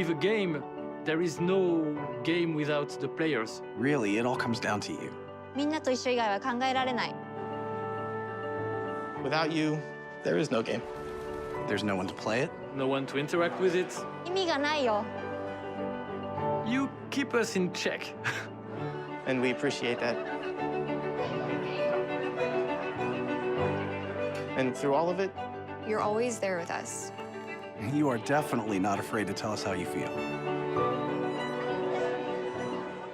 with a game, there is no game without the players. Really, it all comes down to you. みんなと一緒以外は考えられない。 Without you, there is no game. There's no one to play it. No one to interact with it. 意味がないよ。 You keep us in check. And we appreciate that. And through all of it, You're always there with us. You are definitely not afraid to tell us how you feel.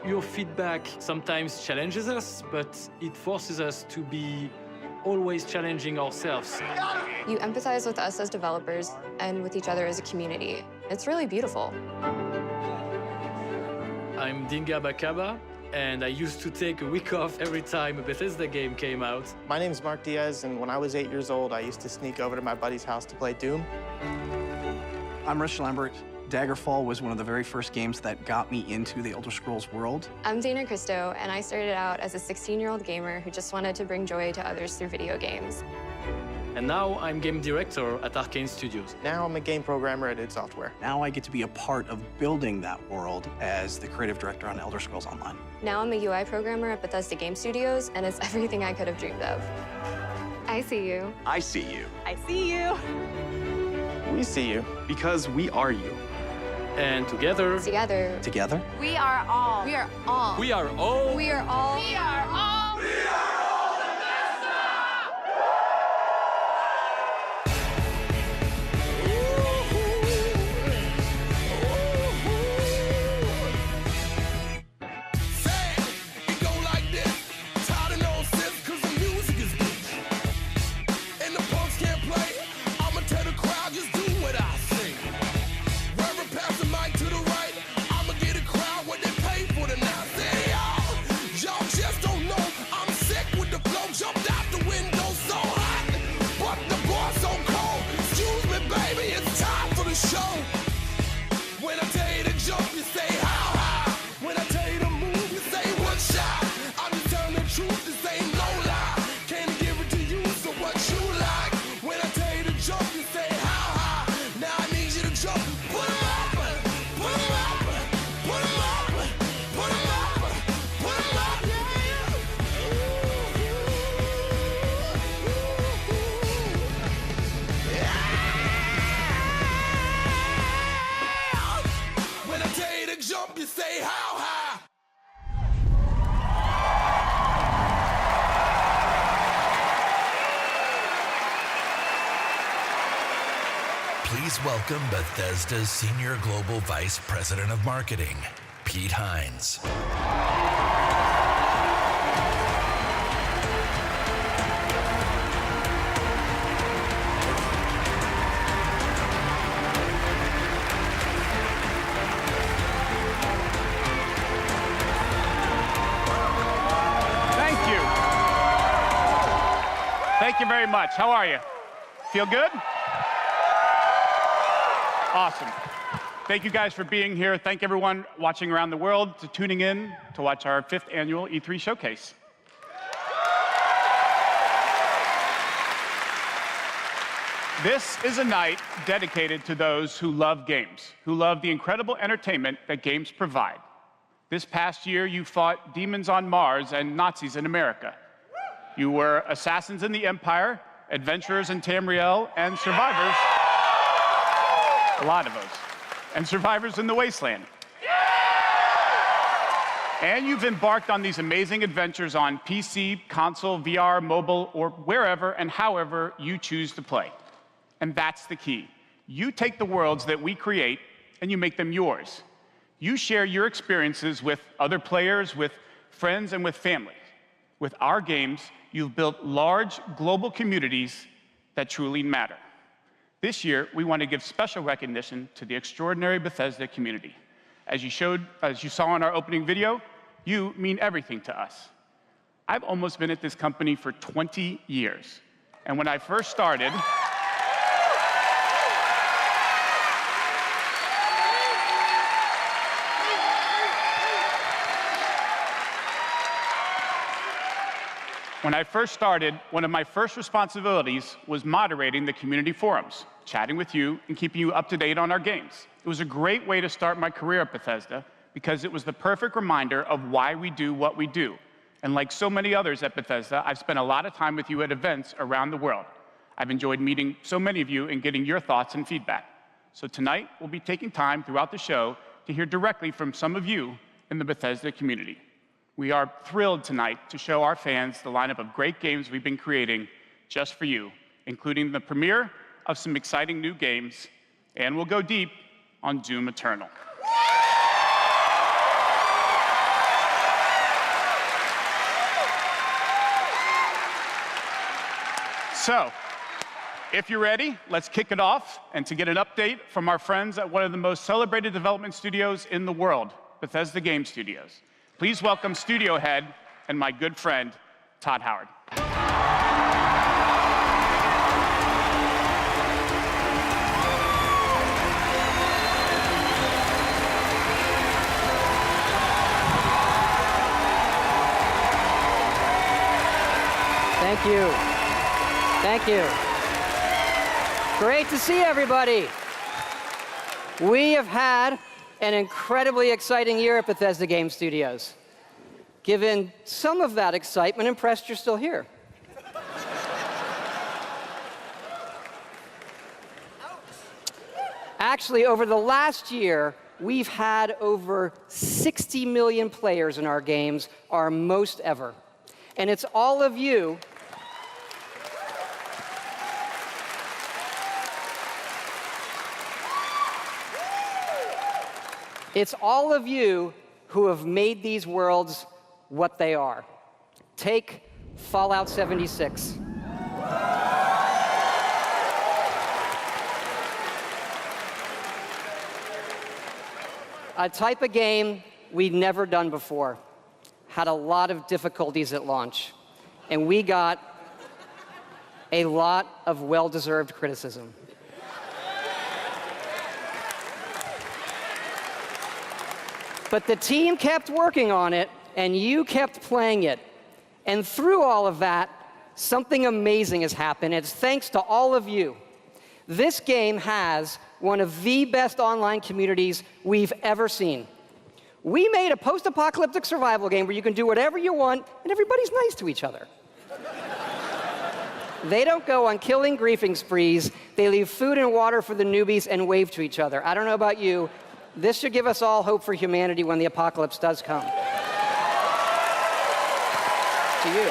Your feedback sometimes challenges us, but it forces us to be always challenging ourselves. You empathize with us as developers and with each other as a community. It's really beautiful. I'm Dinga Bakaba, and I used to take a week off every time a Bethesda game came out. my name's Mark Diaz, and when I was 8 years old, I used to sneak over to my buddy's house to play Doom. I'm Rich Lambert. Daggerfall was one of the very first games that got me into the Elder Scrolls world. I'm Dana Christo, and I started out as a 16-year-old gamer who just wanted to bring joy to others through video games. And now I'm game director at Arcane Studios. Now I'm a game programmer at id Software. Now I get to be a part of building that world as the creative director on Elder Scrolls Online. Now I'm a UI programmer at Bethesda Game Studios, and it's everything I could have dreamed of. I see you. I see you. I see you. We see you. Because we are you. And together, Together? We are all. We are all. we are all We are all. We are all. Please welcome Bethesda's Senior Global Vice President of Marketing, Pete Hines. Thank you. Thank you very much. How are you? Feel good? Awesome. Thank you guys for being here. Thank everyone watching around the world to tuning in to watch our 5th annual E3 showcase. This is a night dedicated to those who love games, who love the incredible entertainment that games provide. This past year, you fought demons on Mars and Nazis in America. You were assassins in the Empire, adventurers in Tamriel, and survivors. A lot of us. And survivors in the Wasteland. And you've embarked on these amazing adventures on PC, console, VR, mobile, or wherever and however you choose to play. And that's the key. You take the worlds that we create and you make them yours. You share your experiences with other players, with friends, and with family. With our games, you've built large global communities that truly matter. This year, we want to give special recognition to the extraordinary Bethesda community. As you saw in our opening video, you mean everything to us. I've almost been at this company for 20 years. And when I first started, When I first started, one of my first responsibilities was moderating the community forums, chatting with you and keeping you up to date on our games. It was a great way to start my career at Bethesda because it was the perfect reminder of why we do what we do. And like so many others at Bethesda, I've spent a lot of time with you at events around the world. I've enjoyed meeting so many of you and getting your thoughts and feedback. So tonight, we'll be taking time throughout the show to hear directly from some of you in the Bethesda community. We are thrilled tonight to show our fans the lineup of great games we've been creating just for you, including the premiere of some exciting new games, and we'll go deep on Doom Eternal. So, if you're ready, let's kick it off. And to get an update from our friends at one of the most celebrated development studios in the world, Bethesda Game Studios, please welcome studio head and my good friend, Todd Howard. Thank you. Thank you. Great to see everybody. We have had an incredibly exciting year at Bethesda Game Studios. Given some of that excitement, impressed you're still here. Actually, over the last year, we've had over 60 million players in our games, our most ever. And it's all of you who have made these worlds what they are. Take Fallout 76. A type of game we'd never done before. Had a lot of difficulties at launch. And we got a lot of well-deserved criticism. But the team kept working on it, and you kept playing it. And through all of that, something amazing has happened. It's thanks to all of you. This game has one of the best online communities we've ever seen. We made a post-apocalyptic survival game where you can do whatever you want, and everybody's nice to each other. They don't go on killing griefing sprees. They leave food and water for the newbies and wave to each other. I don't know about you. This should give us all hope for humanity when the apocalypse does come. To you.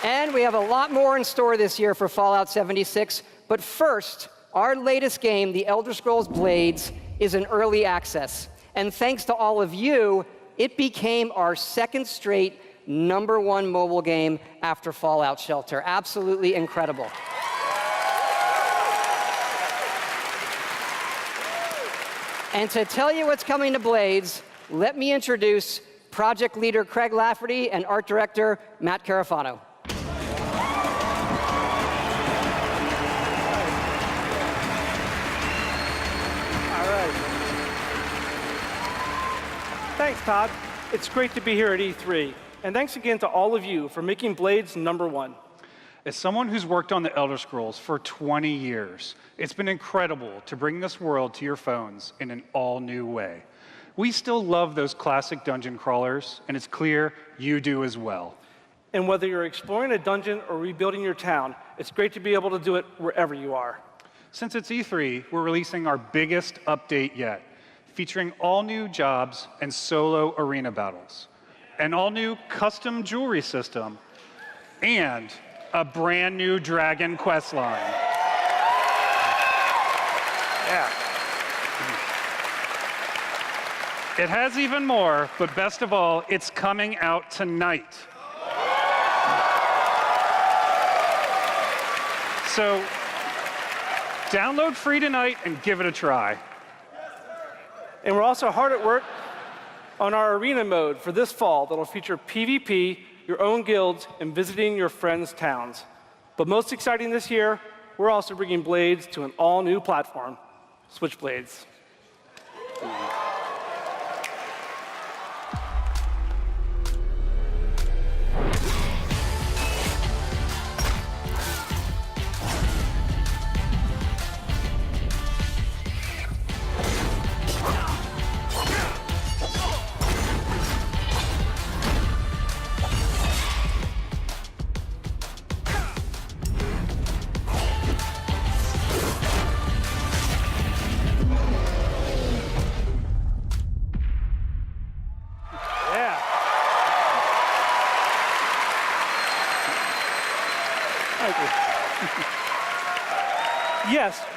And we have a lot more in store this year for Fallout 76. But first, our latest game, The Elder Scrolls Blades, is in early access. And thanks to all of you, it became our second straight #1 mobile game after Fallout Shelter. Absolutely incredible. And to tell you what's coming to Blades, let me introduce project leader Craig Lafferty and art director Matt Carafano. All right. Thanks, Todd. It's great to be here at E3. And thanks again to all of you for making Blades #1. As someone who's worked on the Elder Scrolls for 20 years, it's been incredible to bring this world to your phones in an all-new way. We still love those classic dungeon crawlers, and it's clear you do as well. And whether you're exploring a dungeon or rebuilding your town, it's great to be able to do it wherever you are. Since it's E3, we're releasing our biggest update yet, featuring all new jobs and solo arena battles, an all-new custom jewelry system, and a brand new dragon quest line. Yeah. It has even more, but best of all, it's coming out tonight. So download free tonight and give it a try. And we're also hard at work on our arena mode for this fall that'll feature PvP, your own guilds, and visiting your friends' towns. But most exciting this year, we're also bringing Blades to an all-new platform, Switchblades.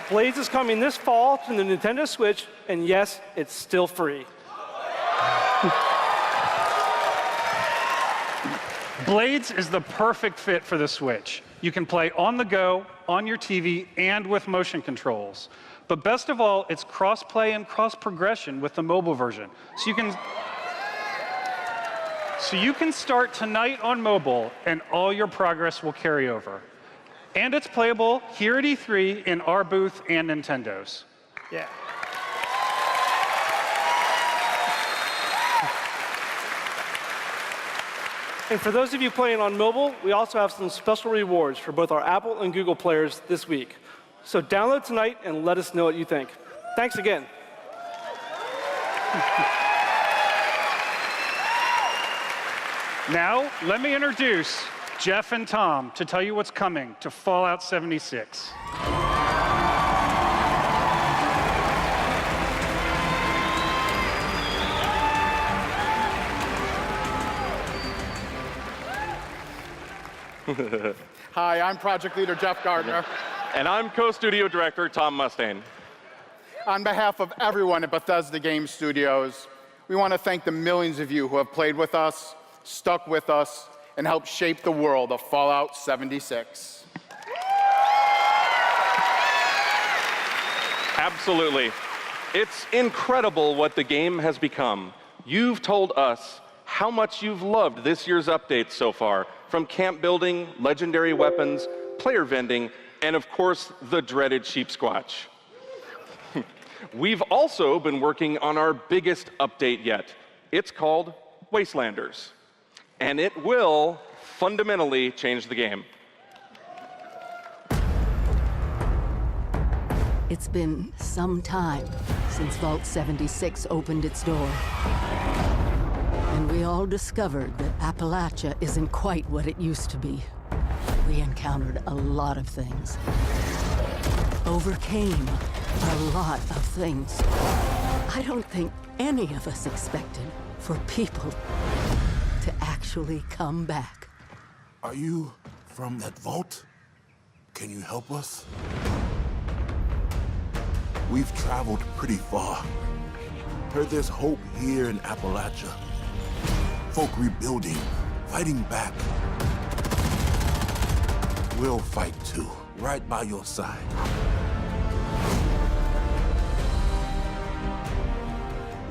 Blades is coming this fall to the Nintendo Switch, and yes, it's still free. Blades is the perfect fit for the Switch. You can play on the go, on your TV, and with motion controls. But best of all, it's cross-play and cross-progression with the mobile version. So you can start tonight on mobile, and all your progress will carry over. And it's playable here at E3 in our booth and Nintendo's. Yeah. And for those of you playing on mobile, we also have some special rewards for both our Apple and Google players this week. So download tonight and let us know what you think. Thanks again. Now, let me introduce Jeff and Tom to tell you what's coming to Fallout 76. Hi, I'm project leader Jeff Gardner. And I'm co-studio director Tom Mustaine. On behalf of everyone at Bethesda Game Studios, we want to thank the millions of you who have played with us, stuck with us, and helped shape the world of Fallout 76. Absolutely. It's incredible what the game has become. You've told us how much you've loved this year's updates so far, from camp building, legendary weapons, player vending, and of course, the dreaded sheep squatch. We've also been working on our biggest update yet. It's called Wastelanders, and it will fundamentally change the game. It's been some time since Vault 76 opened its door. And we all discovered that Appalachia isn't quite what it used to be. We encountered a lot of things. Overcame a lot of things. I don't think any of us expected for people to actually come back. Are you from that vault? Can you help us? We've traveled pretty far. Heard there's hope here in Appalachia. Folk rebuilding, fighting back. We'll fight too, right by your side.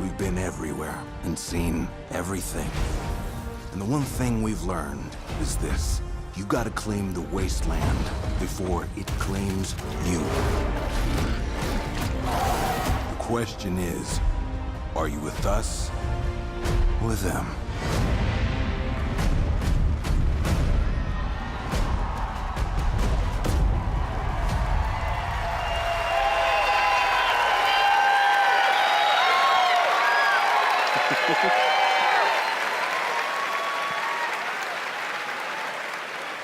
We've been everywhere and seen everything. And the one thing we've learned is this. You gotta claim the wasteland before it claims you. The question is, are you with us or with them?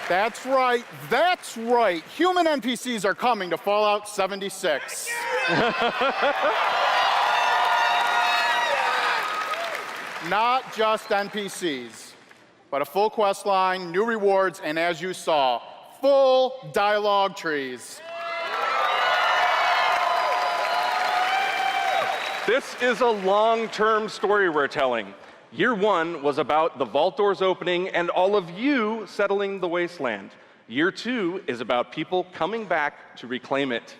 That's right, that's right. Human NPCs are coming to Fallout 76. Not just NPCs, but a full quest line, new rewards, and as you saw, full dialogue trees. This is a long-term story we're telling. Year one was about the vault doors opening and all of you settling the wasteland. Year two is about people coming back to reclaim it.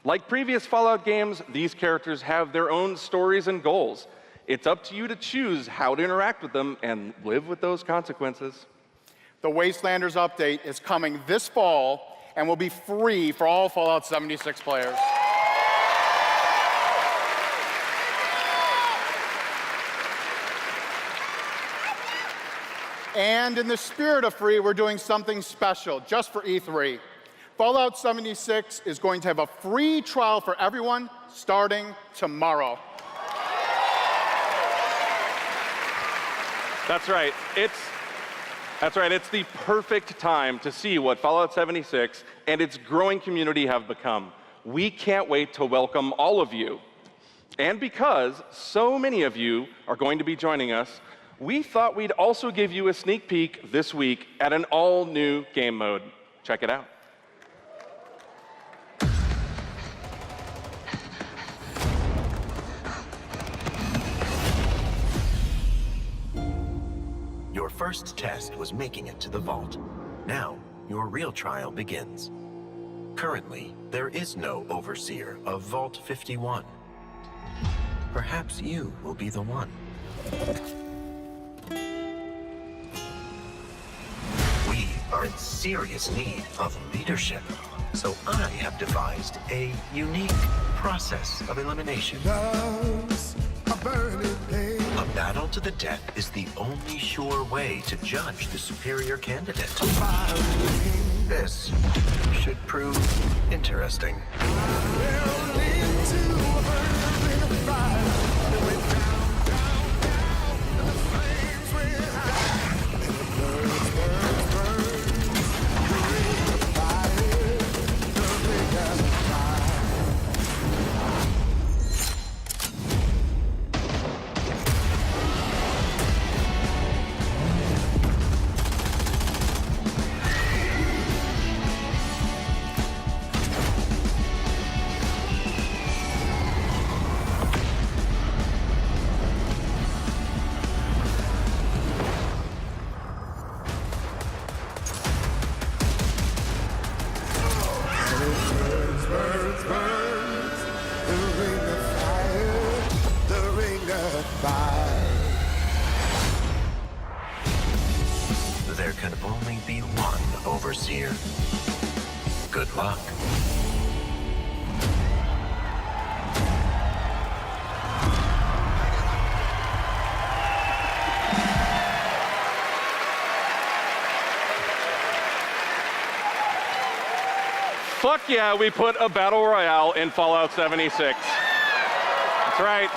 Like previous Fallout games, these characters have their own stories and goals. It's up to you to choose how to interact with them and live with those consequences. The Wastelanders update is coming this fall and will be free for all Fallout 76 players. And in the spirit of free, we're doing something special just for E3. Fallout 76 is going to have a free trial for everyone starting tomorrow. That's right. It's the perfect time to see what Fallout 76 and its growing community have become. We can't wait to welcome all of you. And because so many of you are going to be joining us, we thought we'd also give you a sneak peek this week at an all-new game mode. Check it out. first test was making it to the vault. Now, your real trial begins. Currently, there is no overseer of Vault 51. Perhaps you will be the one. We are in serious need of leadership, so I have devised a unique process of elimination. A battle to the death is the only sure way to judge the superior candidate. This should prove interesting. There can only be one overseer. Good luck. Fuck yeah, we put a battle royale in Fallout 76. That's right.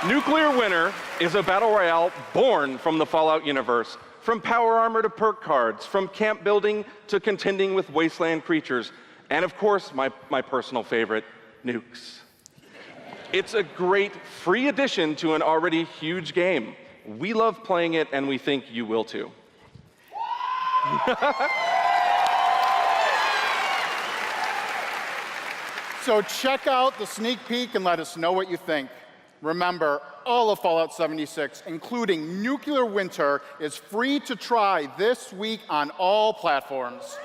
Nuclear Winter is a battle royale born from the Fallout universe. From power armor to perk cards, from camp building to contending with wasteland creatures, and of course, my personal favorite, nukes. It's a great free addition to an already huge game. We love playing it, and we think you will too. So check out the sneak peek and let us know what you think. Remember, all of Fallout 76, including Nuclear Winter, is free to try this week on all platforms.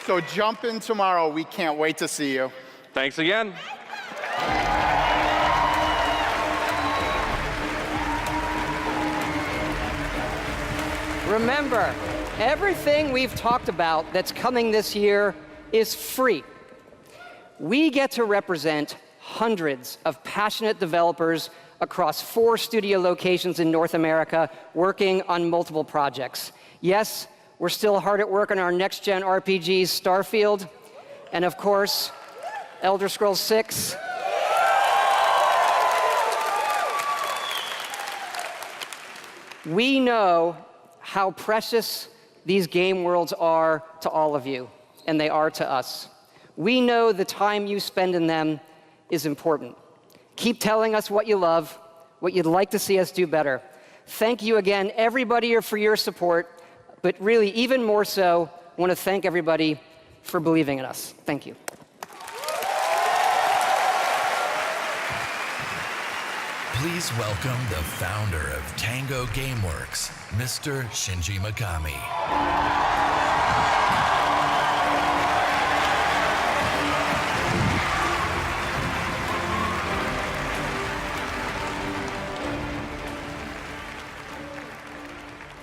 So jump in tomorrow. We can't wait to see you. Thanks again. Remember, everything we've talked about that's coming this year is free. We get to represent hundreds of passionate developers across 4 studio locations in North America working on multiple projects. Yes, we're still hard at work on our next-gen RPGs, Starfield, and of course, Elder Scrolls 6. We know how precious these game worlds are to all of you, and they are to us. We know the time you spend in them is important. Keep telling us what you love, what you'd like to see us do better. Thank you again, everybody, for your support, but really, even more so, I want to thank everybody for believing in us. Thank you. Please welcome the founder of Tango Gameworks, Mr. Shinji Mikami.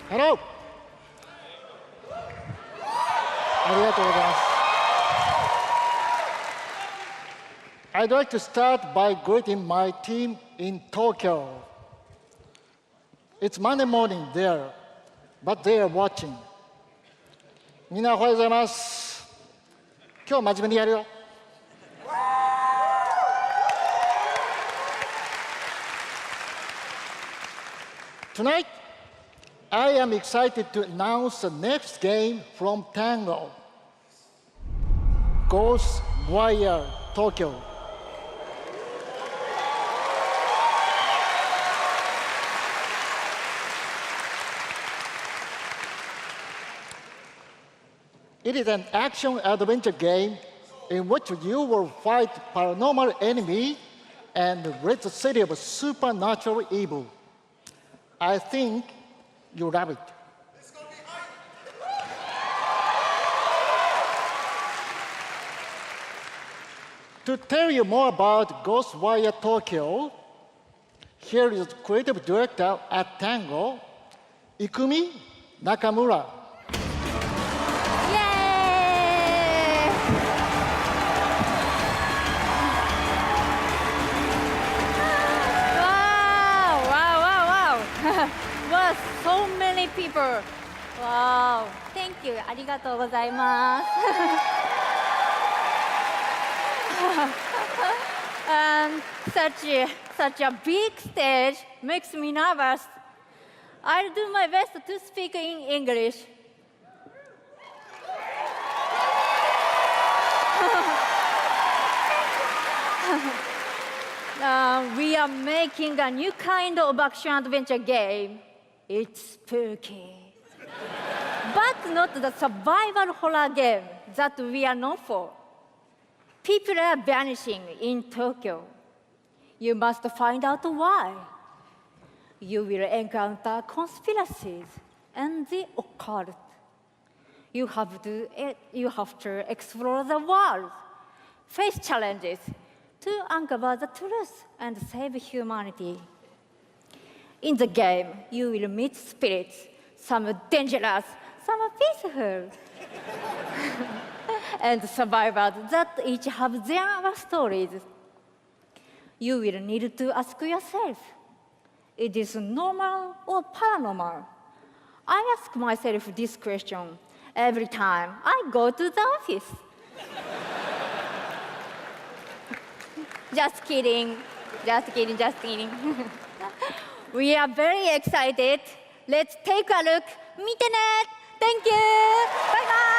Hello. ありがとうございます。I'd like to start by greeting my team in Tokyo. It's Monday morning there, but they are watching. みんなおはようございます。今日真面目にやるよ。Tonight, I am excited to announce the next game from Tango, Ghost Warrior Tokyo. It is an action-adventure game in which you will fight paranormal enemy and rid the city of supernatural evil. I think you love it. To tell you more about Ghostwire Tokyo, here is creative director at Tango, Ikumi Nakamura. Wow, so many people. Wow, thank you. ありがとうございます。Such a big stage makes me nervous. I'll do my best to speak in English. We are making a new kind of action-adventure game. It's spooky. But not the survival horror game that we are known for. People are vanishing in Tokyo. You must find out why. You will encounter conspiracies and the occult. You have to explore the world, face challenges, to uncover the truth and save humanity. In the game, you will meet spirits, some dangerous, some peaceful, and survivors that each have their stories. You will need to ask yourself, is this normal or paranormal? I ask myself this question every time I go to the office. Just kidding. We are very excited. Let's take a look. 見てね. Thank you. Bye bye.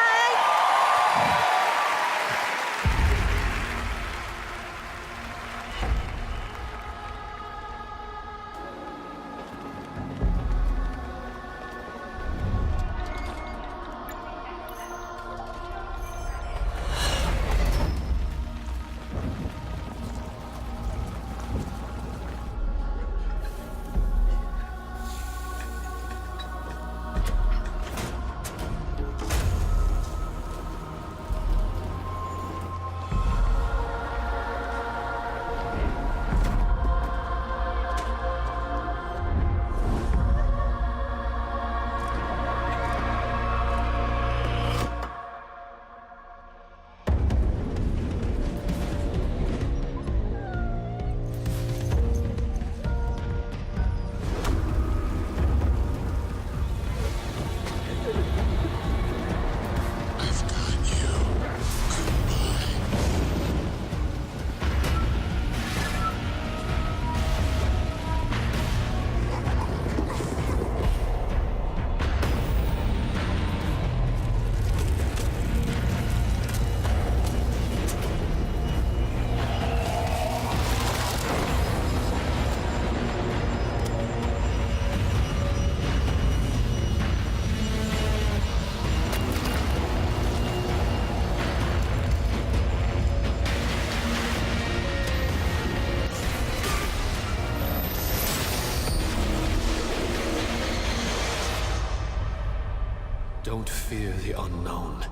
Don't fear the unknown.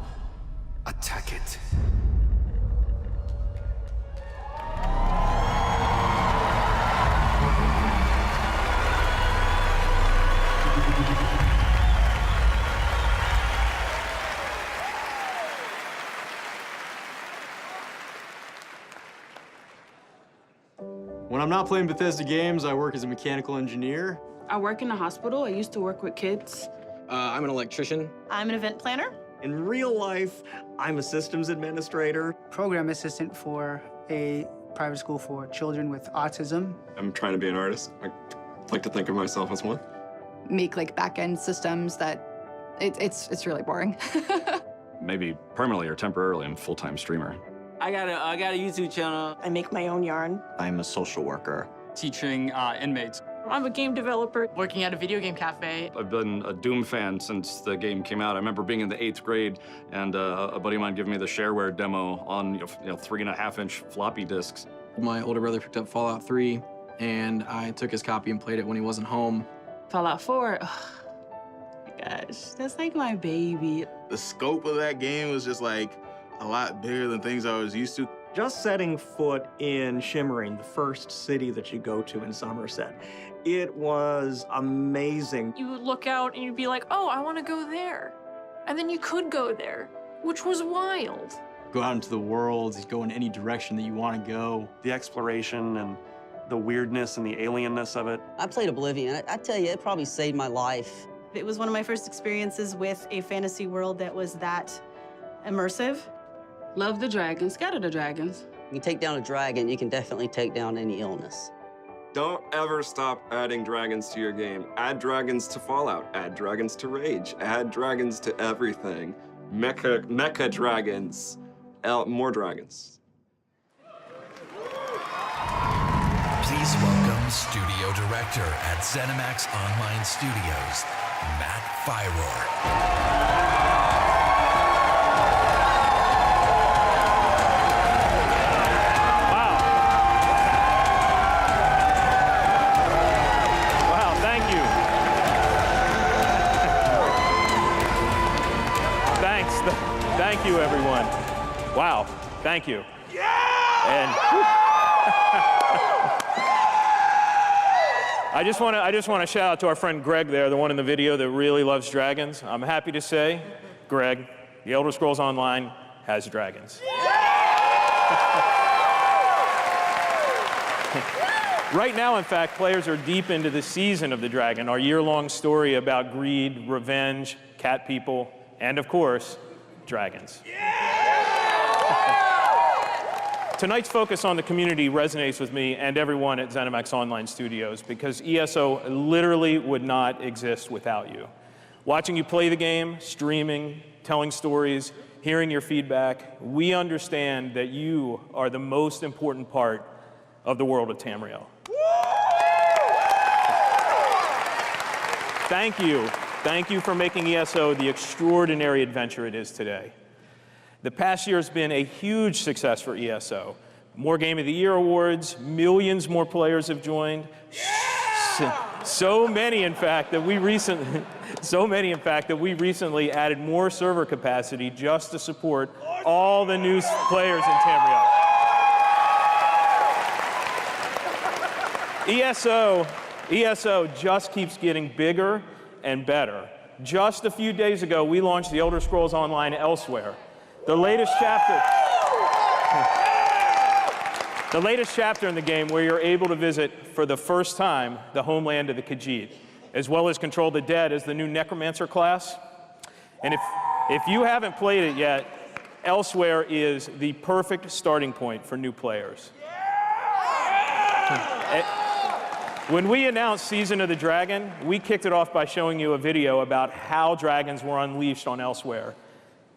Attack it. When I'm not playing Bethesda games, I work as a mechanical engineer. I work in a hospital. I used to work with kids. I'm an electrician. I'm an event planner. In real life, I'm a systems administrator. Program assistant for a private school for children with autism. I'm trying to be an artist. I like to think of myself as one. Make like back-end systems that it's really boring. Maybe permanently or temporarily, I'm a full-time streamer. I got a YouTube channel. I make my own yarn. I'm a social worker. Teaching inmates. I'm a game developer working at a video game cafe. I've been a Doom fan since the game came out. I remember being in the 8th grade and a buddy of mine giving me the shareware demo on 3.5-inch floppy disks. My older brother picked up Fallout 3, and I took his copy and played it when he wasn't home. Fallout 4, oh my gosh, that's like my baby. The scope of that game was just like a lot bigger than things I was used to. Just setting foot in Shimmering, the first city that you go to in Somerset, it was amazing. You would look out and you'd be like, oh, I want to go there. And then you could go there, which was wild. Go out into the world, go in any direction that you want to go. The exploration and the weirdness and the alienness of it. I played Oblivion. I tell you, it probably saved my life. It was one of my first experiences with a fantasy world that was that immersive. Love the dragons, scatter the dragons. You take down a dragon, you can definitely take down any illness. Don't ever stop adding dragons to your game. Add dragons to Fallout, add dragons to Rage, add dragons to everything. Mecha dragons, more dragons. Please welcome Studio Director at ZeniMax Online Studios, Matt Fyror. Thank you, everyone. Wow, thank you. Yeah! And I just want to shout out to our friend Greg there, the one in the video that really loves dragons. I'm happy to say, Greg, The Elder Scrolls Online has dragons. Right now, in fact, players are deep into the season of the dragon, our year-long story about greed, revenge, cat people, and of course, dragons. Tonight's focus on the community resonates with me and everyone at ZeniMax Online Studios because ESO literally would not exist without you. Watching you play the game, streaming, telling stories, hearing your feedback, we understand that you are the most important part of the world of Tamriel. Thank you. Thank you for making ESO the extraordinary adventure it is today. The past year has been a huge success for ESO. More Game of the Year awards, millions more players have joined. So many, in fact, that we recently added more server capacity just to support all the new players in Tamriel. ESO just keeps getting bigger and better. Just a few days ago, we launched The Elder Scrolls Online Elsewhere, the latest chapter in the game where you're able to visit for the first time the homeland of the Khajiit, as well as control the dead as the new Necromancer class. And if you haven't played it yet, Elsewhere is the perfect starting point for new players. When we announced Season of the Dragon, we kicked it off by showing you a video about how dragons were unleashed on Elsewhere,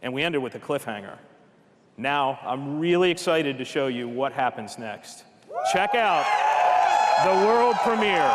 and we ended with a cliffhanger. Now, I'm really excited to show you what happens next. Check out the world premiere.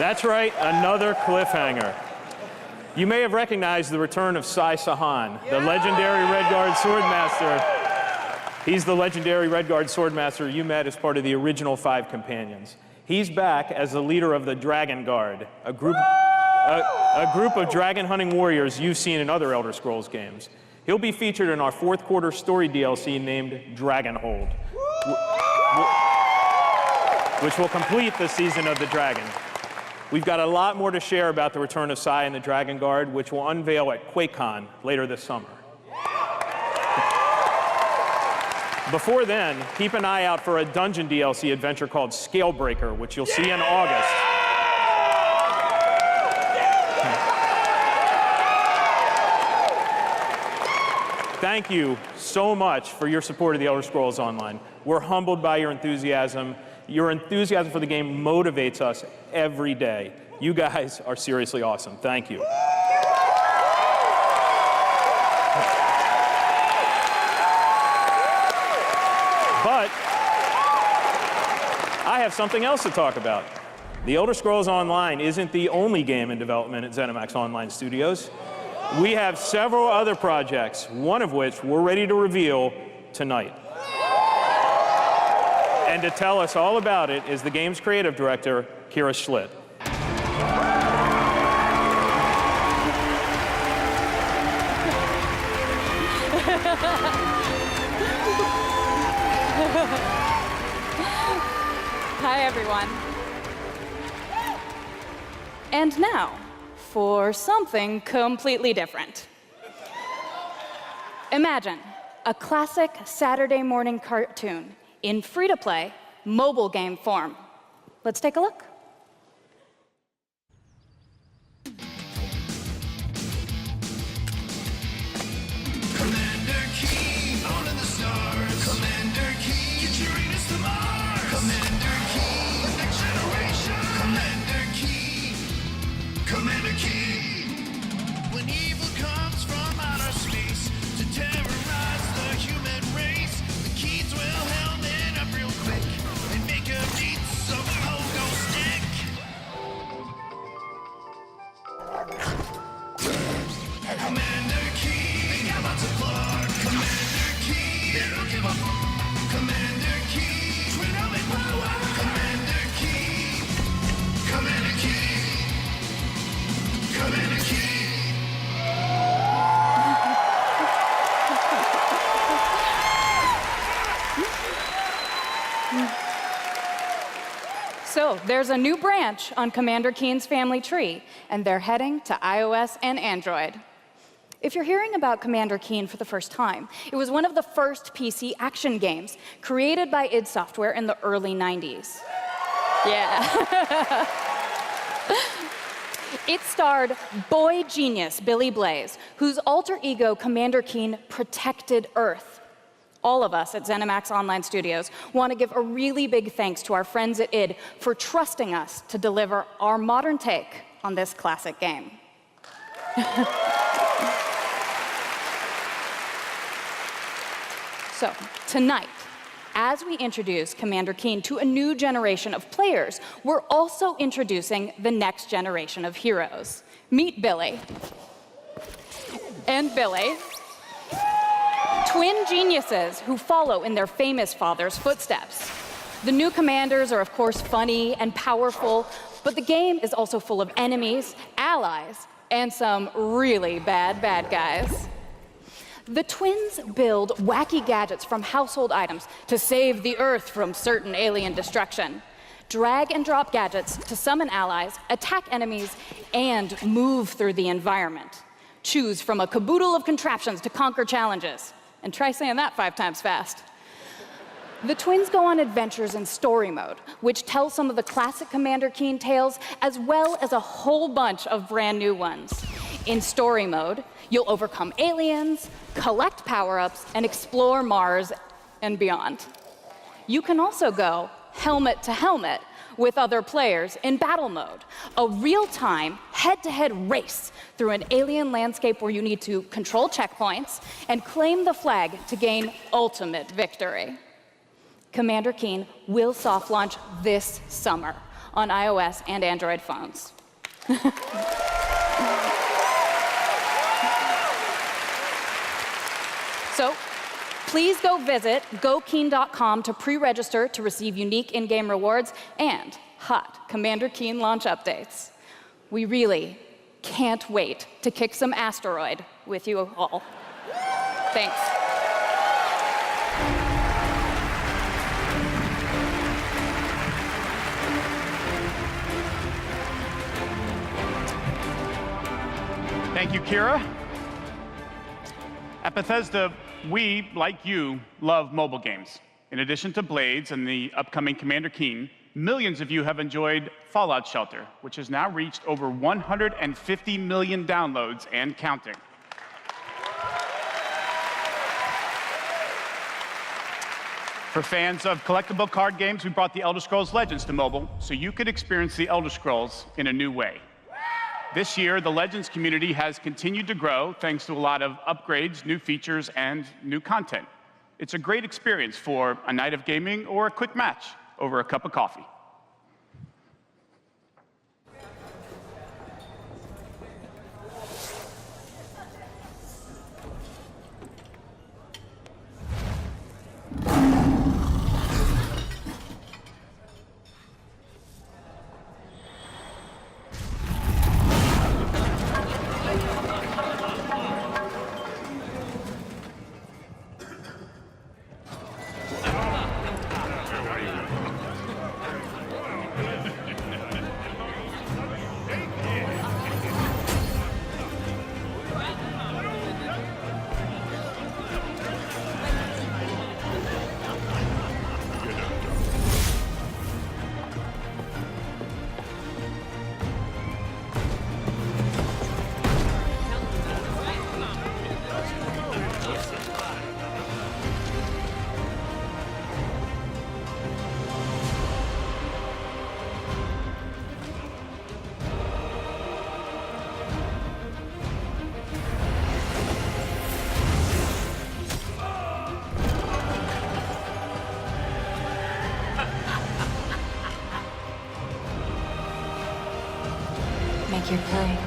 That's right, another cliffhanger. You may have recognized the return of Sai Sahan, the legendary Redguard Swordmaster. He's the legendary Redguard Swordmaster you met as part of the original 5 companions. He's back as the leader of the Dragon Guard, a group of dragon hunting warriors you've seen in other Elder Scrolls games. He'll be featured in our 4th quarter story DLC named Dragonhold, which will complete the season of the Dragon. We've got a lot more to share about the return of Sai and the Dragon Guard, which will unveil at QuakeCon later this summer. Before then, keep an eye out for a dungeon DLC adventure called Scalebreaker, which you'll see in August. Thank you so much for your support of the Elder Scrolls Online. We're humbled by your enthusiasm. Your enthusiasm for the game motivates us every day. You guys are seriously awesome. Thank you. But I have something else to talk about. The Elder Scrolls Online isn't the only game in development at ZeniMax Online Studios. We have several other projects, one of which we're ready to reveal tonight. And to tell us all about it is the game's creative director, Kira Schlitt. Hi, everyone. And now, for something completely different. Imagine a classic Saturday morning cartoon in free-to-play mobile game form. Let's take a look. Commander Keen, owning the stars. Commander Keen, get your Uranus to Mars. Commander Keen, the next generation. Commander Keen, Commander Keen. When evil comes from outer space to terrorize the human race, the Keens will helm it up real quick and make a beat some pogo stick. Commander Keen, they got lots of blood. Commander Keen, they don't give a f. Commander Keen, twin helmet power. Commander Keen, Commander Keen, Commander Keen. So, there's a new branch on Commander Keen's family tree, and they're heading to iOS and Android. If you're hearing about Commander Keen for the first time, it was one of the first PC action games created by id Software in the early 90s. Yeah. It starred boy genius Billy Blaze, whose alter ego Commander Keen protected Earth. All of us at ZeniMax Online Studios want to give a really big thanks to our friends at id for trusting us to deliver our modern take on this classic game. So, tonight, as we introduce Commander Keen to a new generation of players, we're also introducing the next generation of heroes. Meet Billy. And Billy. Twin geniuses who follow in their famous father's footsteps. The new commanders are, of course, funny and powerful, but the game is also full of enemies, allies, and some really bad guys. The twins build wacky gadgets from household items to save the Earth from certain alien destruction, drag and drop gadgets to summon allies, attack enemies, and move through the environment. Choose from a caboodle of contraptions to conquer challenges. And try saying that 5 times fast. The twins go on adventures in story mode, which tells some of the classic Commander Keen tales, as well as a whole bunch of brand new ones. In story mode, you'll overcome aliens, collect power-ups, and explore Mars and beyond. You can also go helmet to helmet with other players in battle mode, a real-time, head-to-head race through an alien landscape where you need to control checkpoints and claim the flag to gain ultimate victory. Commander Keen will soft launch this summer on iOS and Android phones. So please go visit gokeen.com to pre-register to receive unique in-game rewards and hot Commander Keen launch updates. We really can't wait to kick some asteroid with you all. Thanks. Thank you, Kira. At Bethesda, we, like you, love mobile games. In addition to Blades and the upcoming Commander Keen, millions of you have enjoyed Fallout Shelter, which has now reached over 150 million downloads and counting. For fans of collectible card games, we brought the Elder Scrolls Legends to mobile so you could experience the Elder Scrolls in a new way. This year, the Legends community has continued to grow thanks to a lot of upgrades, new features, and new content. It's a great experience for a night of gaming or a quick match over a cup of coffee. Make your play.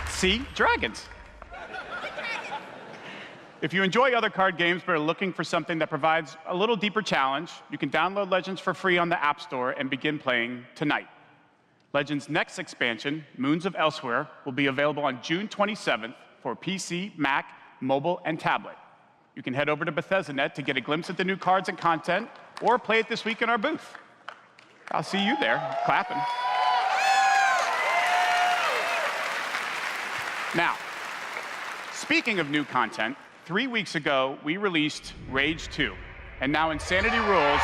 See? Dragons. If you enjoy other card games but are looking for something that provides a little deeper challenge, you can download Legends for free on the App Store and begin playing tonight. Legends' next expansion, Moons of Elsewhere, will be available on June 27th for PC, Mac, mobile, and tablet. You can head over to Bethesda.net to get a glimpse at the new cards and content, or play it this week in our booth. I'll see you there, clapping. Now, speaking of new content, 3 weeks ago, we released Rage 2, and now Insanity Rules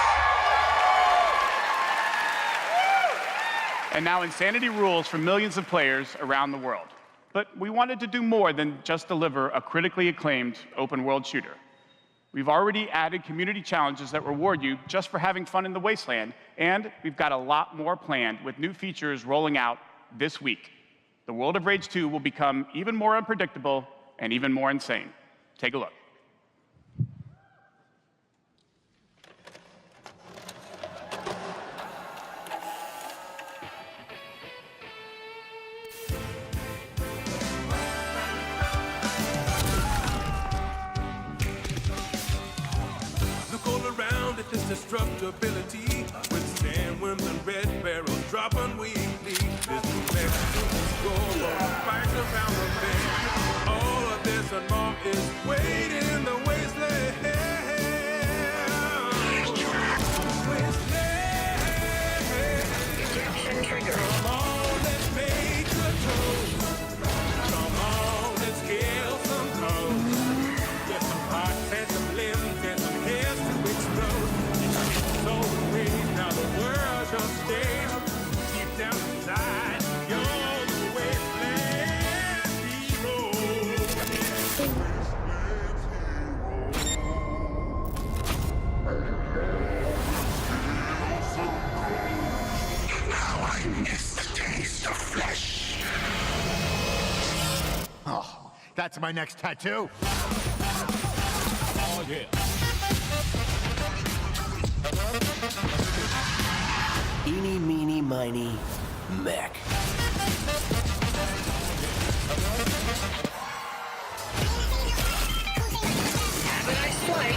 for millions of players around the world. But we wanted to do more than just deliver a critically acclaimed open-world shooter. We've already added community challenges that reward you just for having fun in the wasteland, and we've got a lot more planned with new features rolling out this week. The world of Rage 2 will become even more unpredictable and even more insane. Take a look. Look all around at this destructibility. Withstand winds and red barrels dropping weekly. There's new Mexico's go on fighting around the bend. All of this and more is waiting in the wasteland. That's my next tattoo. Oh, yeah. Eeny, meeny, miny, mech. Have a nice flight.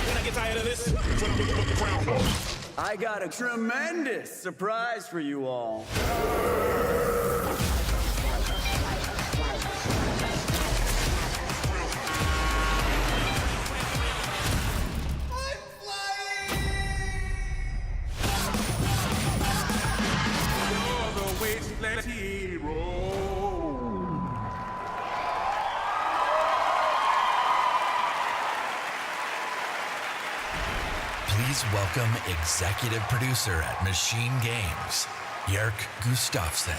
When I get tired of this, put the crown on. I got a tremendous surprise for you all. You're the wasteland hero. Please welcome executive producer at Machine Games, Jörg Gustafsson.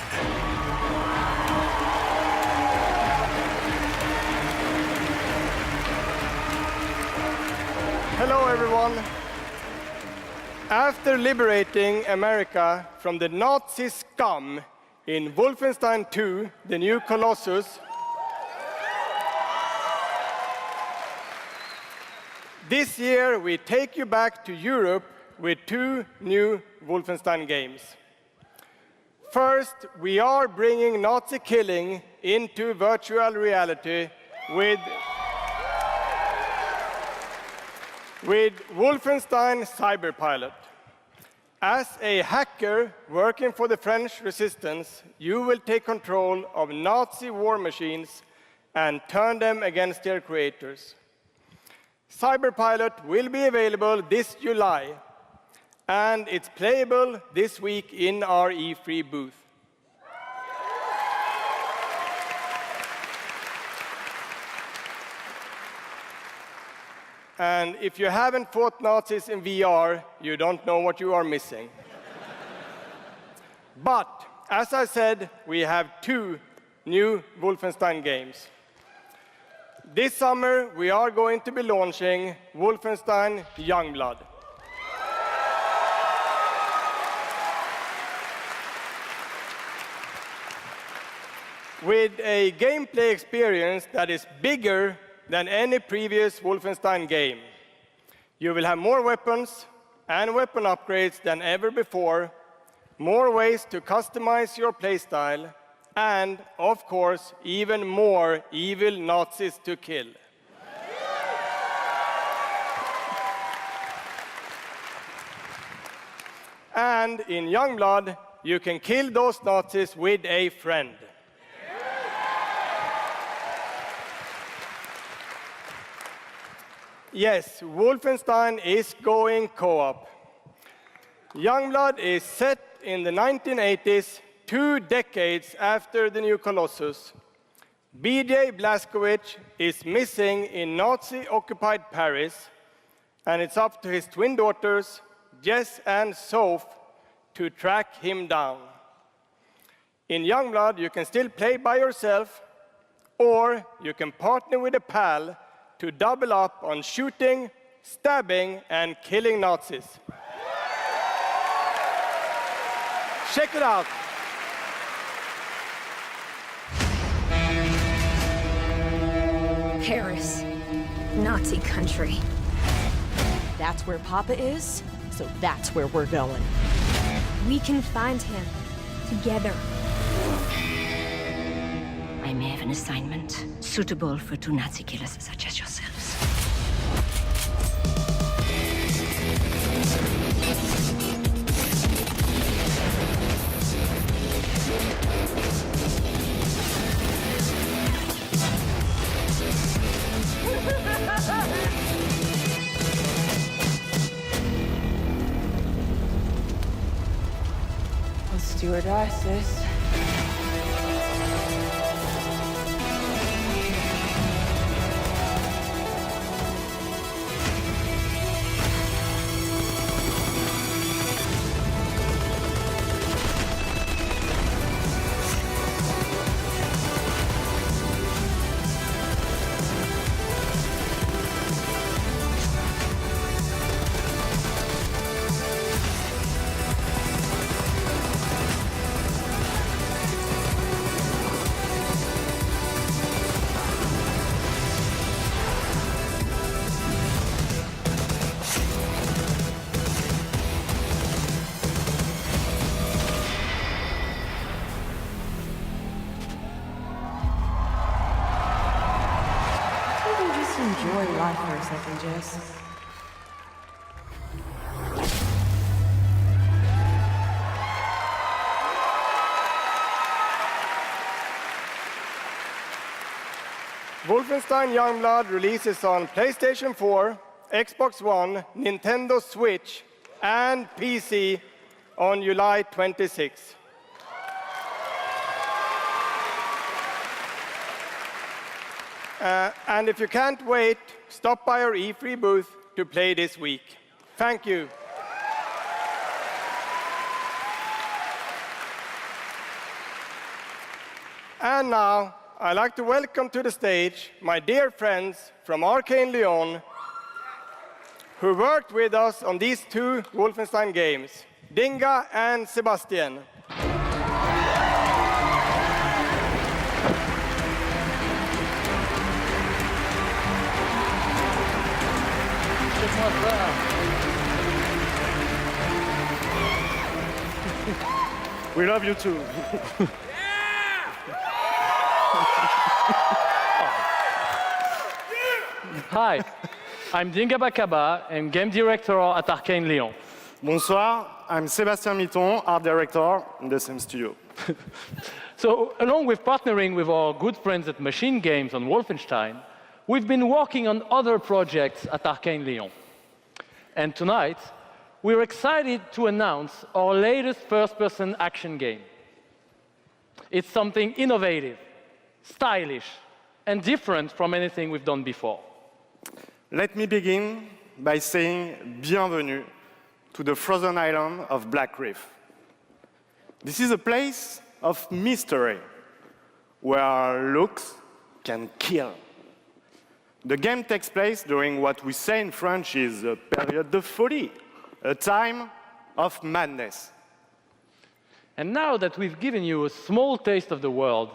Hello, everyone. After liberating America from the Nazi scum in Wolfenstein 2, The New Colossus, this year we take you back to Europe with 2 new Wolfenstein games. First, we are bringing Nazi killing into virtual reality with Wolfenstein Cyberpilot. As a hacker working for the French resistance, you will take control of Nazi war machines and turn them against their creators. Cyberpilot will be available this July, and it's playable this week in our E3 booth. And if you haven't fought Nazis in VR, you don't know what you are missing. But, as I said, we have 2 new Wolfenstein games. This summer, we are going to be launching Wolfenstein Youngblood. With a gameplay experience that is bigger than any previous Wolfenstein game. You will have more weapons and weapon upgrades than ever before, more ways to customize your playstyle, and, of course, even more evil Nazis to kill. And in Youngblood, you can kill those Nazis with a friend. Yes, Wolfenstein is going co-op. Youngblood is set in the 1980s, 2 decades after the new Colossus. B.J. Blazkowicz is missing in Nazi-occupied Paris, and it's up to his twin daughters, Jess and Soph, to track him down. In Youngblood, you can still play by yourself, or you can partner with a pal to double up on shooting, stabbing, and killing Nazis. Check it out. Paris, Nazi country. That's where Papa is, so that's where we're going. We can find him together. I may have an assignment suitable for 2 Nazi killers such as yourselves. Let's do it, sis. Just enjoy life for a second, Jess. Wolfenstein Youngblood releases on PlayStation 4, Xbox One, Nintendo Switch, and PC on July 26. And if you can't wait, stop by our E3 booth to play this week. Thank you. And now, I'd like to welcome to the stage my dear friends from Arcane Lyon, who worked with us on these two Wolfenstein games, Dinga and Sebastian. We love you too. Hi, I'm Dinga Bakaba, and game director at Arcane Lyon. Bonsoir, I'm Sébastien Mitton, art director in the same studio. So, along with partnering with our good friends at Machine Games on Wolfenstein, we've been working on other projects at Arcane Lyon. And tonight, we're excited to announce our latest first-person action game. It's something innovative, stylish, and different from anything we've done before. Let me begin by saying bienvenue to the frozen island of Black Reef. This is a place of mystery, where looks can kill. The game takes place during what we say in French is a période de folie, a time of madness. And now that we've given you a small taste of the world,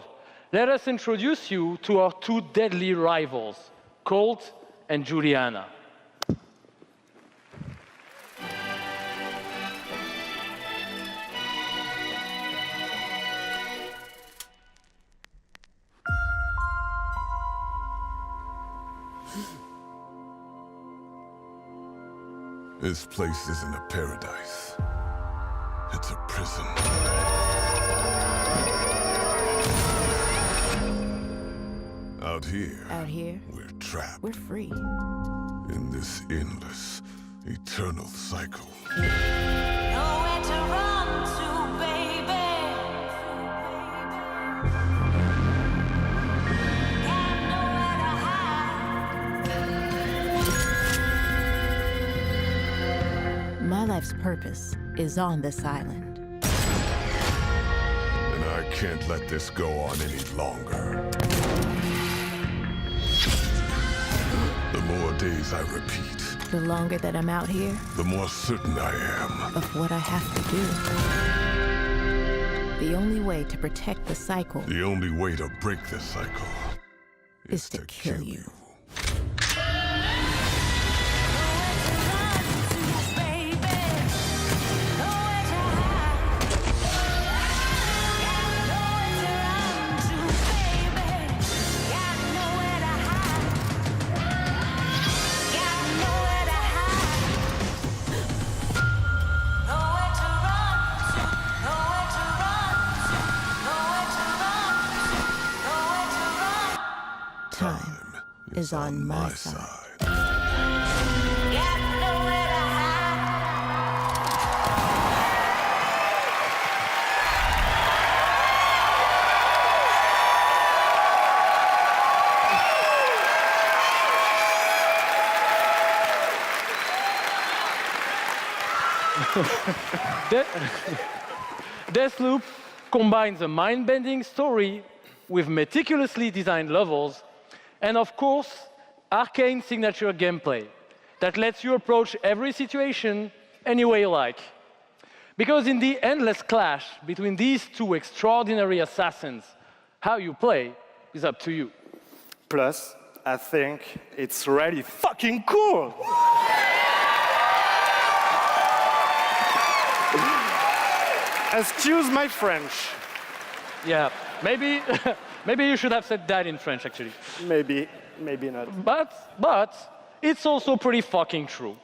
let us introduce you to our two deadly rivals, Colt and Juliana. This place isn't a paradise. It's a prison. Out here, we're trapped. We're free. In this endless, eternal cycle. Nowhere to run to, baby. Got nowhere to hide. My life's purpose is on this island. And I can't let this go on any longer. The more days I repeat, The longer that I'm out here, the more certain I am. of what I have to do. The only way to protect the cycle The only way to break this cycle is to kill you. Time is on my side. Deathloop combines a mind-bending story with meticulously designed levels and, of course, Arcane signature gameplay that lets you approach every situation any way you like. Because in the endless clash between these two extraordinary assassins, how you play is up to you. Plus, I think it's really fucking cool. Excuse my French. Yeah, maybe you should have said that in French, actually. Maybe. maybe not. But it's also pretty fucking true.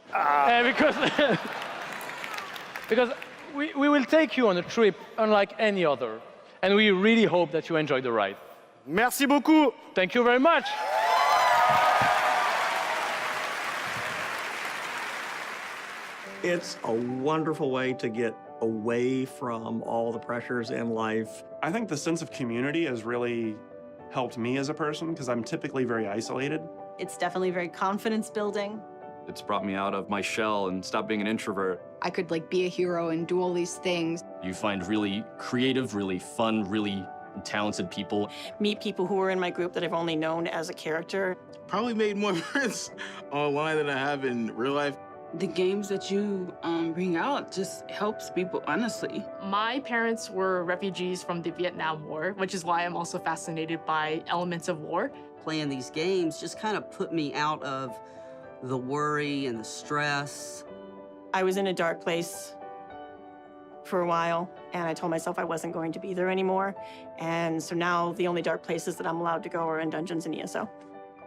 Because we will take you on a trip unlike any other, and we really hope that you enjoy the ride. Merci beaucoup. Thank you very much. It's a wonderful way to get away from all the pressures in life. I think the sense of community has really helped me as a person because I'm typically very isolated. It's definitely very confidence building. It's brought me out of my shell and stopped being an introvert. I could be a hero and do all these things. You find really creative, really fun, really talented people. Meet people who are in my group that I've only known as a character. Probably made more friends online than I have in real life. The games that you bring out just helps people, honestly. My parents were refugees from the Vietnam War, which is why I'm also fascinated by elements of war. Playing these games just kind of put me out of the worry and the stress. I was in a dark place for a while, and I told myself I wasn't going to be there anymore. And so now the only dark places that I'm allowed to go are in dungeons and ESO.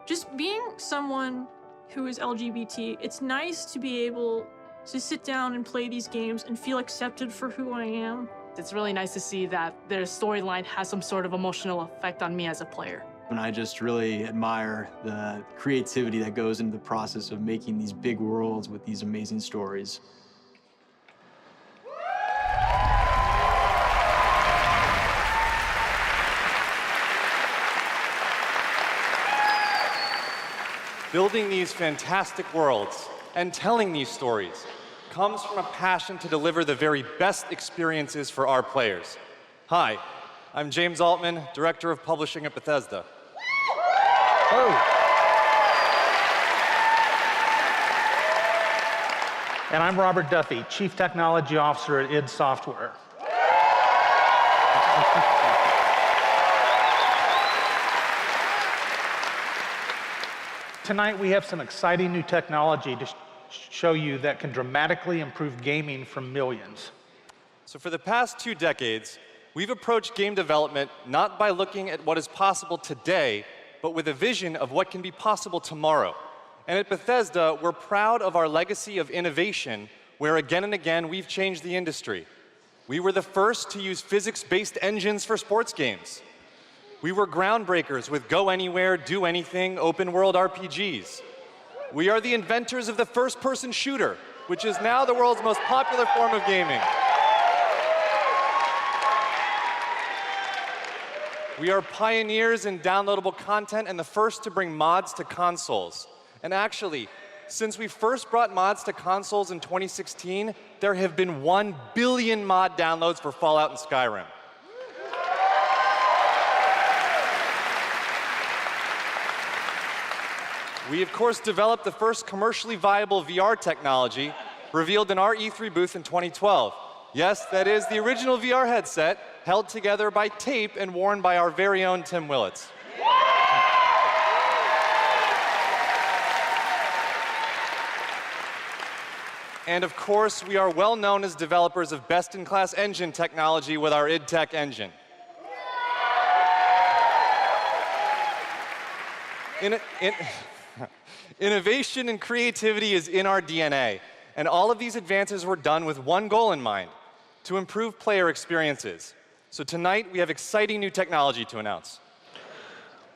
Just being someone who is LGBT, it's nice to be able to sit down and play these games and feel accepted for who I am. It's really nice to see that their storyline has some sort of emotional effect on me as a player. And I just really admire the creativity that goes into the process of making these big worlds with these amazing stories. Building these fantastic worlds and telling these stories comes from a passion to deliver the very best experiences for our players. Hi, I'm James Altman, Director of Publishing at Bethesda. And I'm Robert Duffy, Chief Technology Officer at id Software. Tonight we have some exciting new technology to show you that can dramatically improve gaming for millions. So for the past 2 decades, we've approached game development not by looking at what is possible today, but with a vision of what can be possible tomorrow. And at Bethesda, we're proud of our legacy of innovation, where again and again we've changed the industry. We were the first to use physics-based engines for sports games. We were groundbreakers with Go Anywhere, Do Anything, open-world RPGs. We are the inventors of the first-person shooter, which is now the world's most popular form of gaming. We are pioneers in downloadable content and the first to bring mods to consoles. And actually, since we first brought mods to consoles in 2016, there have been 1 billion mod downloads for Fallout and Skyrim. We, of course, developed the first commercially viable VR technology revealed in our E3 booth in 2012. Yes, that is the original VR headset, held together by tape and worn by our very own Tim Willits. And of course, we are well known as developers of best-in-class engine technology with our id Tech engine. Innovation and creativity is in our DNA, and all of these advances were done with one goal in mind: to improve player experiences. So tonight, we have exciting new technology to announce.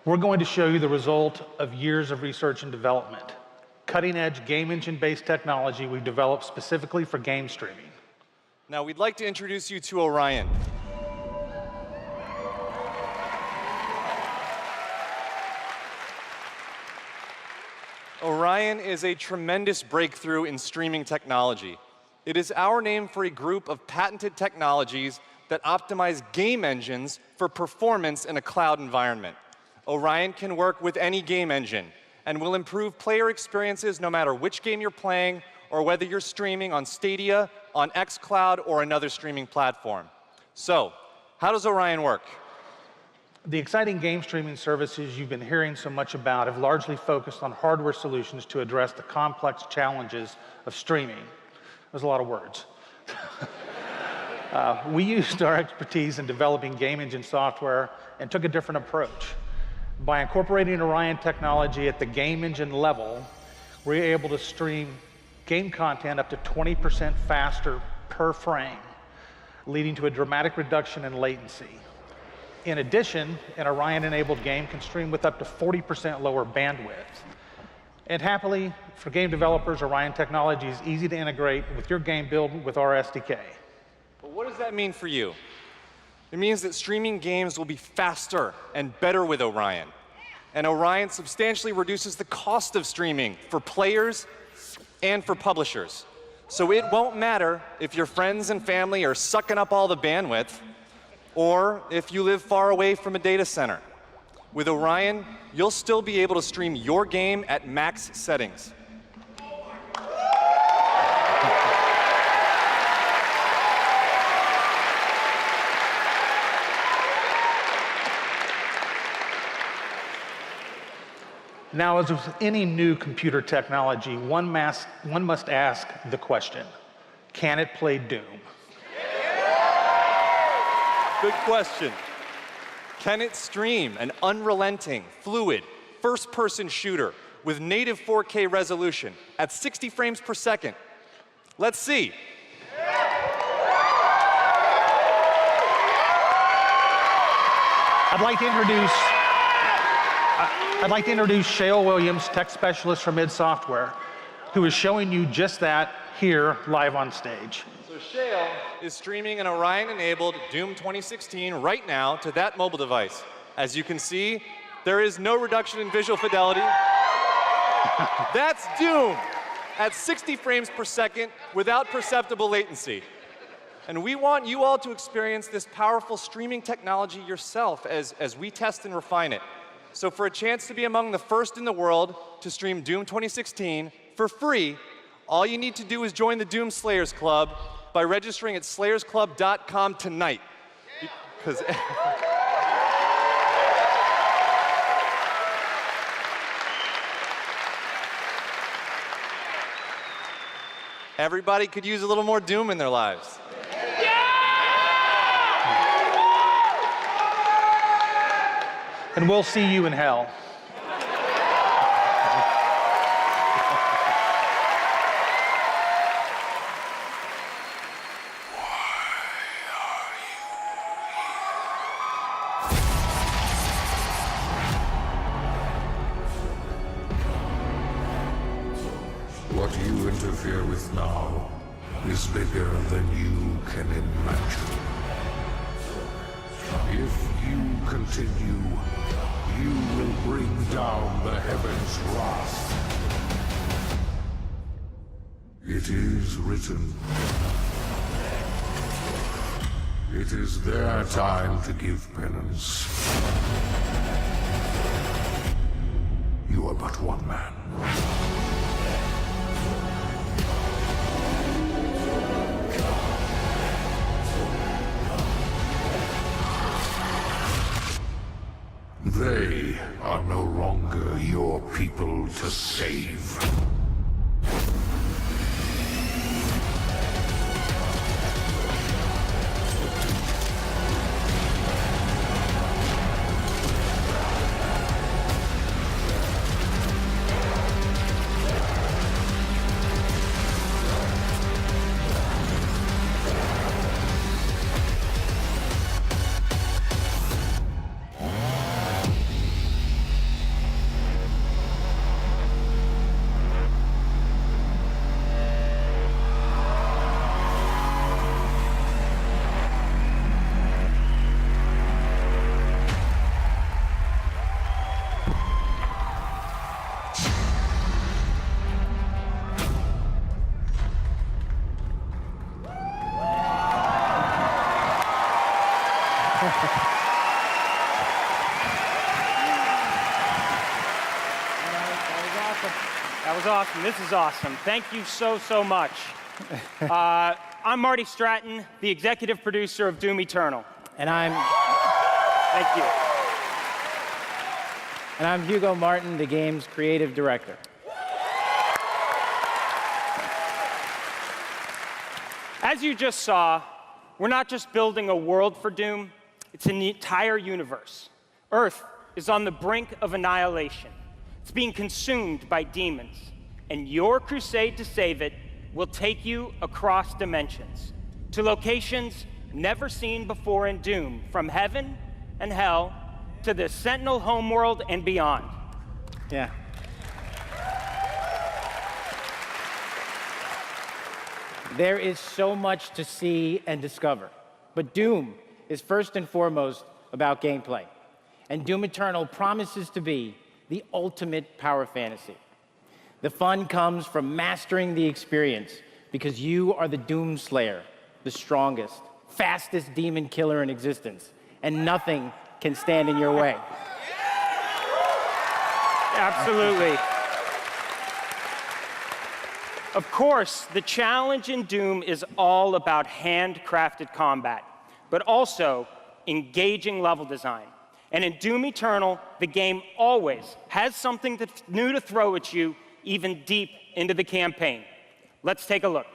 We're going to show you the result of years of research and development. Cutting-edge game engine-based technology we've developed specifically for game streaming. Now, we'd like to introduce you to Orion. Orion is a tremendous breakthrough in streaming technology. It is our name for a group of patented technologies that optimize game engines for performance in a cloud environment. Orion can work with any game engine and will improve player experiences no matter which game you're playing or whether you're streaming on Stadia, on xCloud, or another streaming platform. So, how does Orion work? The exciting game streaming services you've been hearing so much about have largely focused on hardware solutions to address the complex challenges of streaming. There's a lot of words. We used our expertise in developing game engine software and took a different approach. By incorporating Orion technology at the game engine level, we're able to stream game content up to 20% faster per frame, leading to a dramatic reduction in latency. In addition, an Orion-enabled game can stream with up to 40% lower bandwidth. And happily, for game developers, Orion technology is easy to integrate with your game build with our SDK. But what does that mean for you? It means that streaming games will be faster and better with Orion. And Orion substantially reduces the cost of streaming for players and for publishers. So it won't matter if your friends and family are sucking up all the bandwidth, or if you live far away from a data center. With Orion, you'll still be able to stream your game at max settings. Now, as with any new computer technology, one must ask the question, can it play Doom? Good question. Can it stream an unrelenting, fluid, first-person shooter with native 4K resolution at 60 frames per second? Let's see. I'd like to introduce Shale Williams, tech specialist from id Software, who is showing you just that here live on stage. So Shale is streaming an Orion-enabled Doom 2016 right now to that mobile device. As you can see, there is no reduction in visual fidelity. That's Doom at 60 frames per second without perceptible latency. And we want you all to experience this powerful streaming technology yourself as we test and refine it. So for a chance to be among the first in the world to stream Doom 2016 for free, all you need to do is join the Doom Slayers Club by registering at slayersclub.com tonight. Because everybody could use a little more Doom in their lives. And we'll see you in hell. What you interfere with now is bigger than you can imagine. If you continue, you will bring down the heavens' wrath. It is written. It is their time to give penance. You are but one man. They are no longer your people to save. That was awesome. This is awesome. Thank you so, so much. I'm Marty Stratton, the executive producer of Doom Eternal. And I'm... Thank you. And I'm Hugo Martin, the game's creative director. As you just saw, we're not just building a world for Doom, it's an entire universe. Earth is on the brink of annihilation. It's being consumed by demons, and your crusade to save it will take you across dimensions to locations never seen before in Doom, from heaven and hell to the Sentinel homeworld and beyond. Yeah. There is so much to see and discover, but Doom is first and foremost about gameplay. And Doom Eternal promises to be the ultimate power fantasy. The fun comes from mastering the experience because you are the Doom Slayer, the strongest, fastest demon killer in existence, and nothing can stand in your way. Absolutely. Of course, the challenge in Doom is all about handcrafted combat, but also engaging level design. And in Doom Eternal, the game always has something new to throw at you, even deep into the campaign. Let's take a look.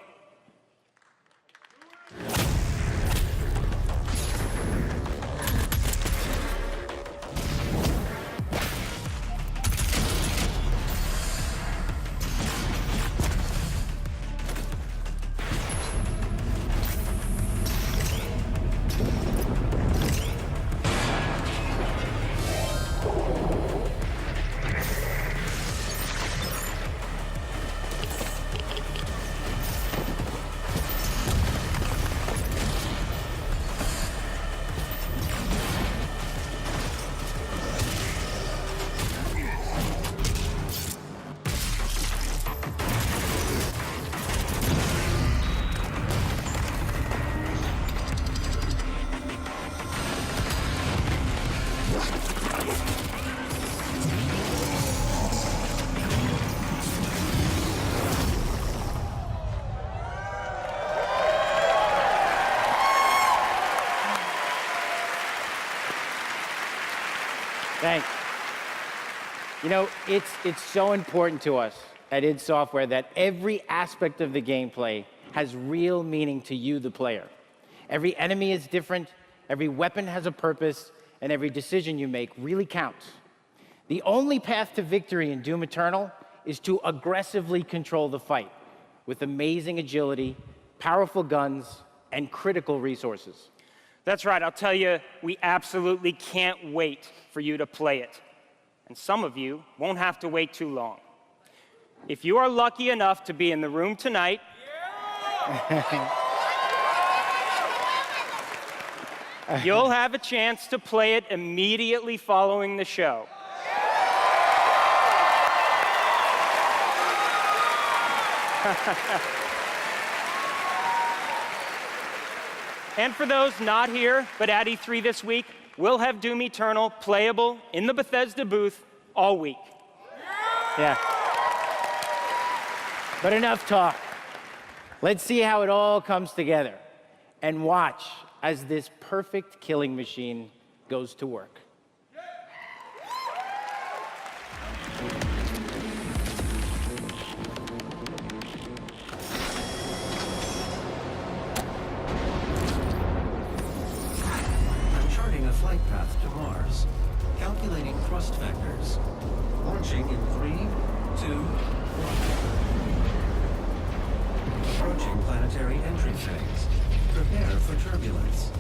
Thanks. You know, it's so important to us at id Software that every aspect of the gameplay has real meaning to you, the player. Every enemy is different, every weapon has a purpose, and every decision you make really counts. The only path to victory in Doom Eternal is to aggressively control the fight with amazing agility, powerful guns, and critical resources. That's right, I'll tell you, we absolutely can't wait for you to play it. And some of you won't have to wait too long. If you are lucky enough to be in the room tonight, you'll have a chance to play it immediately following the show. And for those not here, but at E3 this week, we'll have Doom Eternal playable in the Bethesda booth all week. Yeah. But enough talk. Let's see how it all comes together and watch as this perfect killing machine goes to work. Flight path to Mars. Calculating thrust vectors. Launching in 3, 2, 1. Approaching planetary entry phase. Prepare for turbulence.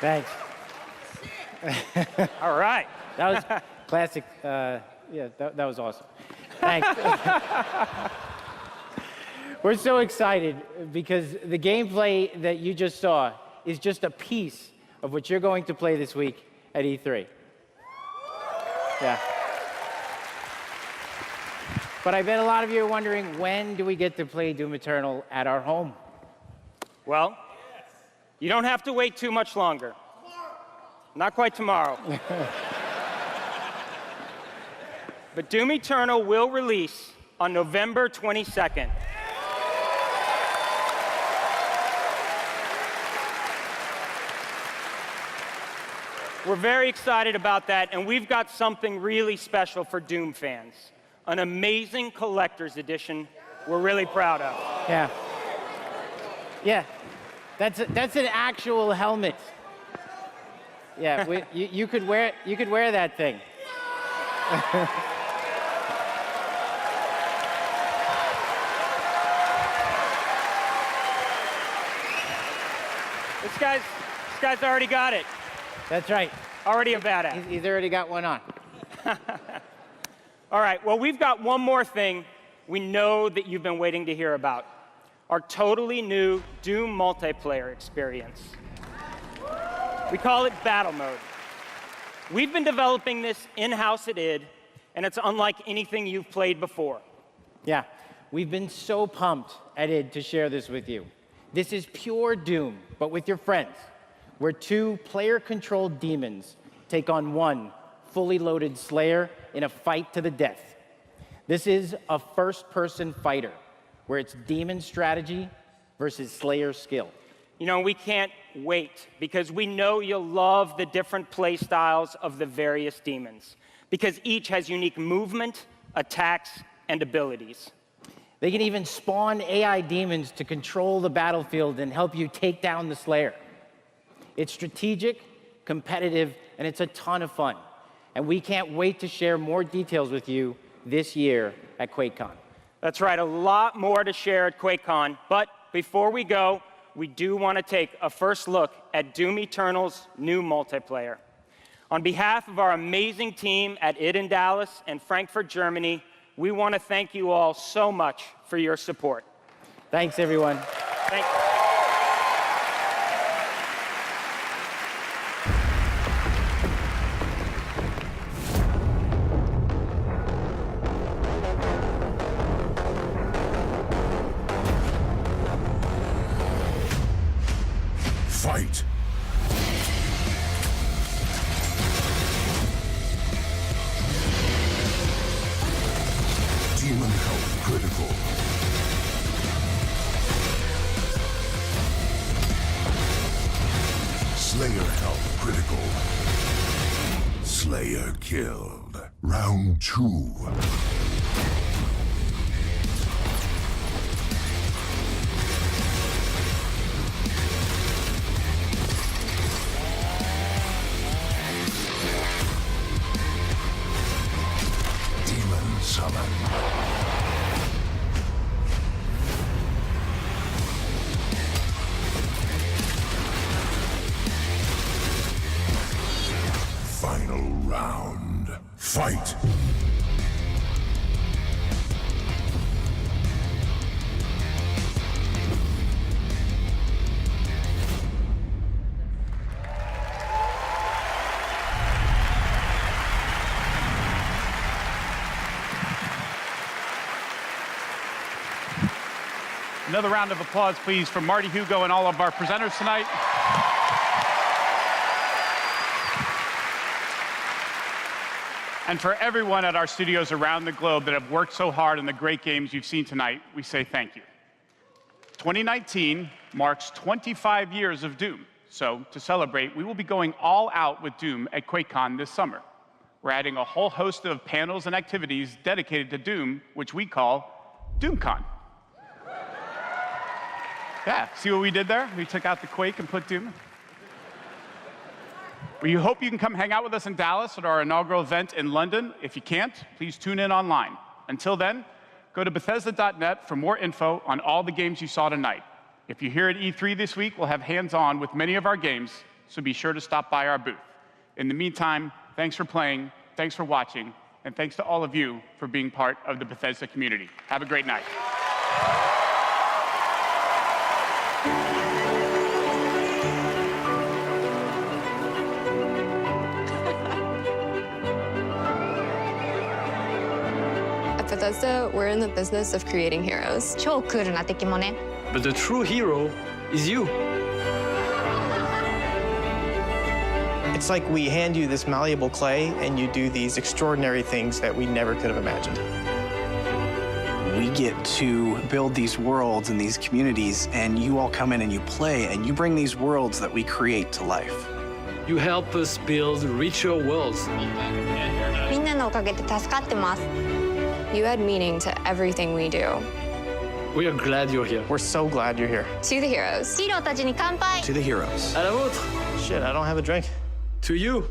Thanks. All right. That was classic. Yeah, that was awesome. Thanks. We're so excited because the gameplay that you just saw is just a piece of what you're going to play this week at E3. Yeah. But I bet a lot of you are wondering, when do we get to play Doom Eternal at our home? Well, you don't have to wait too much longer. Not quite tomorrow. But Doom Eternal will release on November 22nd. We're very excited about that, and we've got something really special for Doom fans. An amazing collector's edition we're really proud of. Yeah. Yeah. That's an actual helmet. Yeah, you could wear that thing. This guy's already got it. That's right. Already a badass. He's already got one on. All right, well, we've got one more thing we know that you've been waiting to hear about. Our totally new Doom multiplayer experience. We call it Battle Mode. We've been developing this in-house at id, and it's unlike anything you've played before. Yeah, we've been so pumped at id to share this with you. This is pure Doom, but with your friends, where two player-controlled demons take on one fully loaded Slayer in a fight to the death. This is a first-person fighter, where it's demon strategy versus Slayer skill. You know, we can't wait, because we know you'll love the different play styles of the various demons, because each has unique movement, attacks, and abilities. They can even spawn AI demons to control the battlefield and help you take down the Slayer. It's strategic, competitive, and it's a ton of fun. And we can't wait to share more details with you this year at QuakeCon. That's right, a lot more to share at QuakeCon. But before we go, we do want to take a first look at Doom Eternal's new multiplayer. On behalf of our amazing team at id in Dallas and Frankfurt, Germany, we want to thank you all so much for your support. Thanks, everyone. Thank you. Fight. Demon health critical. Slayer health critical. Slayer killed. Round 2. Summon. Final round. Fight! Another round of applause, please, for Marty Hugo and all of our presenters tonight. And for everyone at our studios around the globe that have worked so hard on the great games you've seen tonight, we say thank you. 2019 marks 25 years of Doom. So to celebrate, we will be going all out with Doom at QuakeCon this summer. We're adding a whole host of panels and activities dedicated to Doom, which we call DoomCon. Yeah, see what we did there? We took out the Quake and put Doom. We hope you can come hang out with us in Dallas at our inaugural event in London. If you can't, please tune in online. Until then, go to Bethesda.net for more info on all the games you saw tonight. If you're here at E3 this week, we'll have hands-on with many of our games, so be sure to stop by our booth. In the meantime, thanks for playing, thanks for watching, and thanks to all of you for being part of the Bethesda community. Have a great night. At Bethesda, we're in the business of creating heroes. 超クールな敵もね。But the true hero is you. It's like we hand you this malleable clay and you do these extraordinary things that we never could have imagined. We get to build these worlds and these communities, and you all come in and you play, and you bring these worlds that we create to life. You help us build richer worlds. みんなのおかげで助かってます。You add meaning to everything we do. We are glad you're here. We're so glad you're here. To the heroes. ヒーローたちに乾杯。 To the heroes. À la vôtre. Shit, I don't have a drink. To you.